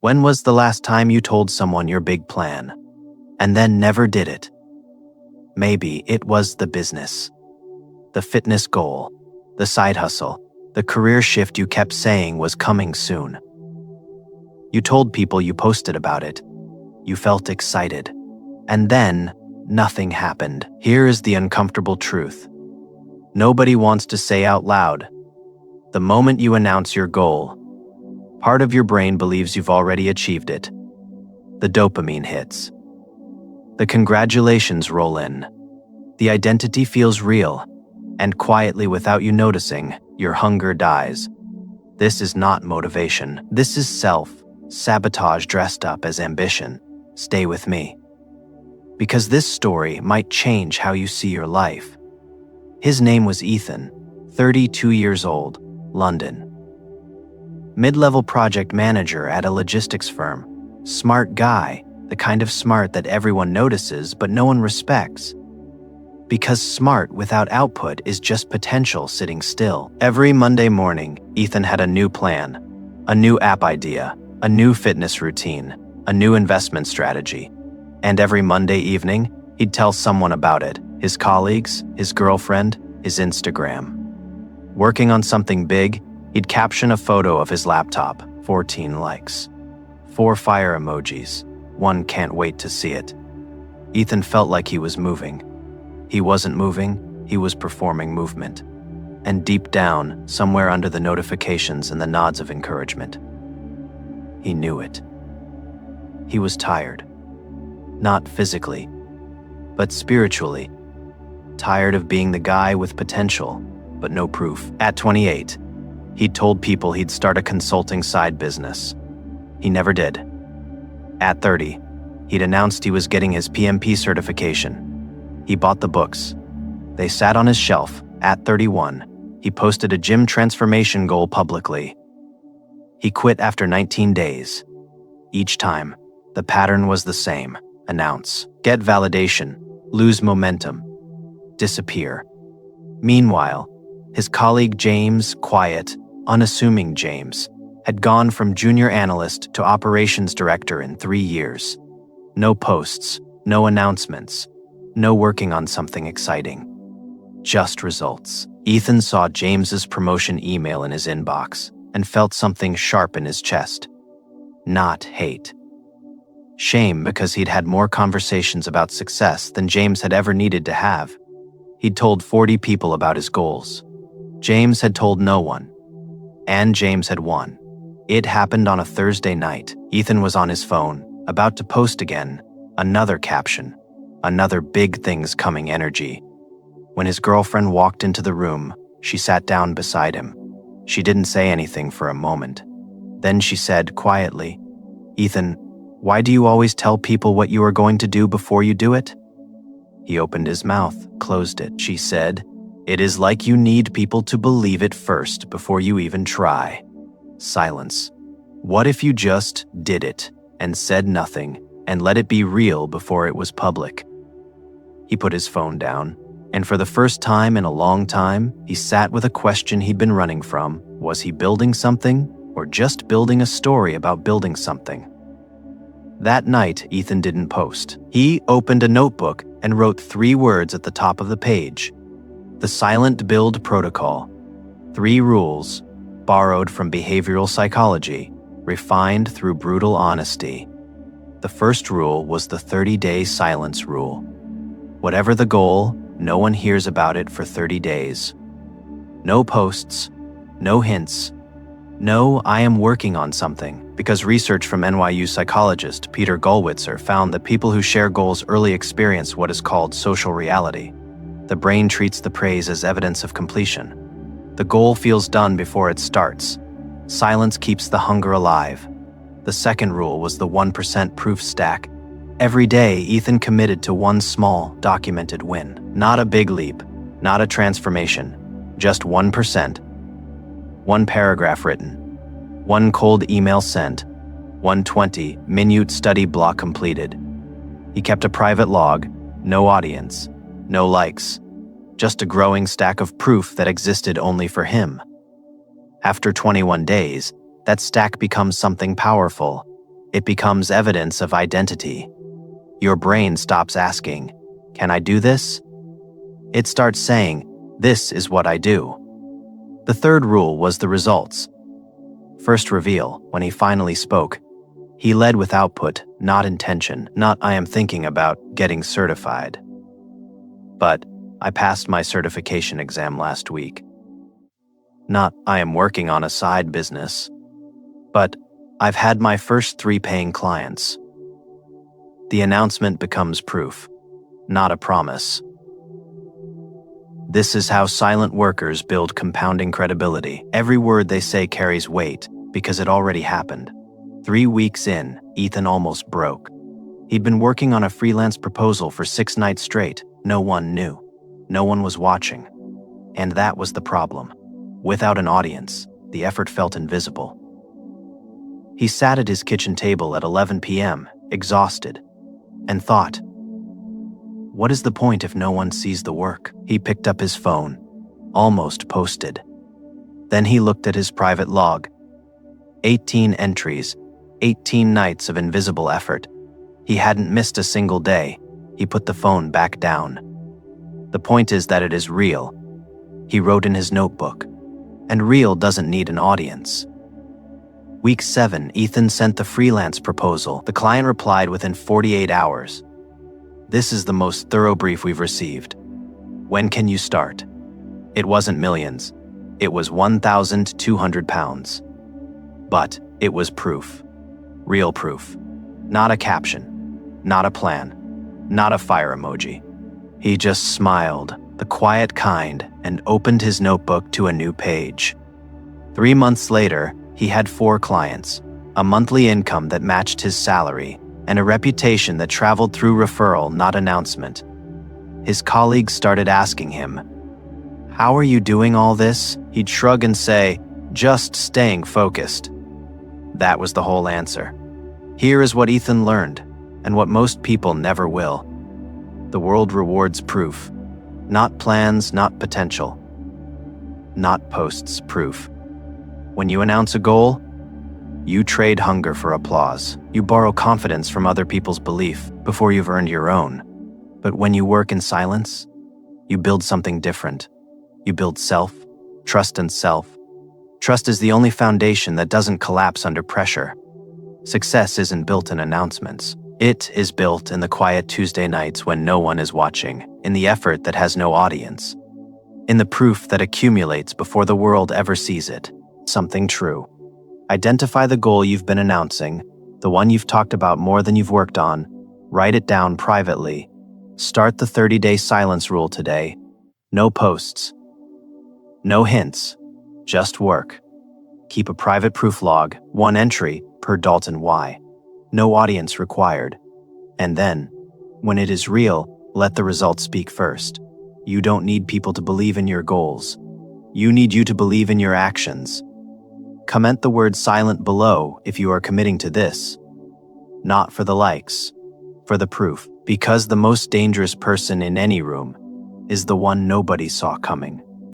When was the last time you told someone your big plan, and then never did it? Maybe it was the business, the fitness goal, the side hustle, the career shift you kept saying was coming soon. You told people, you posted about it, you felt excited, and then nothing happened. Here is the uncomfortable truth. Nobody wants to say out loud. The moment you announce your goal, part of your brain believes you've already achieved it. The dopamine hits. The congratulations roll in. The identity feels real, and quietly, without you noticing, your hunger dies. This is not motivation. This is self-sabotage dressed up as ambition. Stay with me, because this story might change how you see your life. His name was Ethan, 32 years old, London. Mid-level project manager at a logistics firm. Smart guy, the kind of smart that everyone notices but no one respects. Because smart without output is just potential sitting still. Every Monday morning, Ethan had a new plan, a new app idea, a new fitness routine, a new investment strategy. And every Monday evening, he'd tell someone about it, his colleagues, his girlfriend, his Instagram. Working on something big, he'd caption a photo of his laptop, 14 likes, 4 fire emojis, 1 can't wait to see it. Ethan felt like he was moving. He wasn't moving, he was performing movement. And deep down, somewhere under the notifications and the nods of encouragement, he knew it. He was tired. Not physically, but spiritually. Tired of being the guy with potential, but no proof. At 28, he'd told people he'd start a consulting side business. He never did. At 30, he'd announced he was getting his PMP certification. He bought the books. They sat on his shelf. At 31, he posted a gym transformation goal publicly. He quit after 19 days. Each time, the pattern was the same. Announce, get validation, lose momentum, disappear. Meanwhile, his colleague James, quiet, unassuming James, had gone from junior analyst to operations director in 3 years. No posts, no announcements, no working on something exciting. Just results. Ethan saw James's promotion email in his inbox and felt something sharp in his chest. Not hate. Shame, because he'd had more conversations about success than James had ever needed to have. He'd told 40 people about his goals. James had told no one. And James had won. It happened on a Thursday night. Ethan was on his phone, about to post again. Another caption. Another big things coming energy. When his girlfriend walked into the room, she sat down beside him. She didn't say anything for a moment. Then she said quietly, "Ethan, why do you always tell people what you are going to do before you do it?" He opened his mouth, closed it. She said, "It is like you need people to believe it first before you even try." Silence. What if you just did it and said nothing and let it be real before it was public? He put his phone down, and for the first time in a long time, he sat with a question he'd been running from. Was he building something, or just building a story about building something? That night, Ethan didn't post. He opened a notebook and wrote 3 words at the top of the page. The silent build protocol. 3 rules, borrowed from behavioral psychology, refined through brutal honesty. The first rule was the 30-day silence rule. Whatever the goal, no one hears about it for 30 days. No posts, no hints, no "I am working on something," because research from NYU psychologist Peter Gollwitzer found that people who share goals early experience what is called social reality. The brain treats the praise as evidence of completion. The goal feels done before it starts. Silence keeps the hunger alive. The second rule was the 1% proof stack. Every day, Ethan committed to one small, documented win. Not a big leap, not a transformation, just 1%. 1 paragraph written, 1 cold email sent, 1 20-minute study block completed. He kept a private log, no audience, no likes, just a growing stack of proof that existed only for him. After 21 days, that stack becomes something powerful. It becomes evidence of identity. Your brain stops asking, "Can I do this?" It starts saying, "This is what I do." The third rule was the results. First reveal, when he finally spoke. He led with output, not intention, not "I am thinking about getting certified." But "I passed my certification exam last week." Not "I am working on a side business." But "I've had my first 3 paying clients." The announcement becomes proof, not a promise. This is how silent workers build compounding credibility. Every word they say carries weight because it already happened. 3 weeks in, Ethan almost broke. He'd been working on a freelance proposal for 6 nights straight. No one knew. No one was watching. And that was the problem. Without an audience, the effort felt invisible. He sat at his kitchen table at 11 p.m., exhausted, and thought, "What is the point if no one sees the work?" He picked up his phone, almost posted. Then he looked at his private log. 18 entries, 18 nights of invisible effort. He hadn't missed a single day. He put the phone back down. "The point is that it is real," he wrote in his notebook. "And real doesn't need an audience." Week 7, Ethan sent the freelance proposal. The client replied within 48 hours. "This is the most thorough brief we've received. When can you start?" It wasn't millions. It was £1,200. But it was proof. Real proof. Not a caption. Not a plan. Not a fire emoji. He just smiled, the quiet kind, and opened his notebook to a new page. 3 months later, he had 4 clients, a monthly income that matched his salary, and a reputation that traveled through referral, not announcement. His colleagues started asking him, "How are you doing all this?" He'd shrug and say, "Just staying focused." That was the whole answer. Here is what Ethan learned, and what most people never will. The world rewards proof. Not plans, not potential. Not posts, proof. When you announce a goal, you trade hunger for applause. You borrow confidence from other people's belief before you've earned your own. But when you work in silence, you build something different. You build self, trust in self. Trust is the only foundation that doesn't collapse under pressure. Success isn't built in announcements. It is built in the quiet Tuesday nights when no one is watching, in the effort that has no audience, in the proof that accumulates before the world ever sees it. Something true. Identify the goal you've been announcing, the one you've talked about more than you've worked on. Write it down privately. Start the 30-day silence rule today. No posts. No hints. Just work. Keep a private proof log, 1 entry per Dalton Y. No audience required. And then, when it is real, let the results speak first. You don't need people to believe in your goals. You need you to believe in your actions. Comment the word silent below if you are committing to this. Not for the likes, for the proof. Because the most dangerous person in any room is the one nobody saw coming.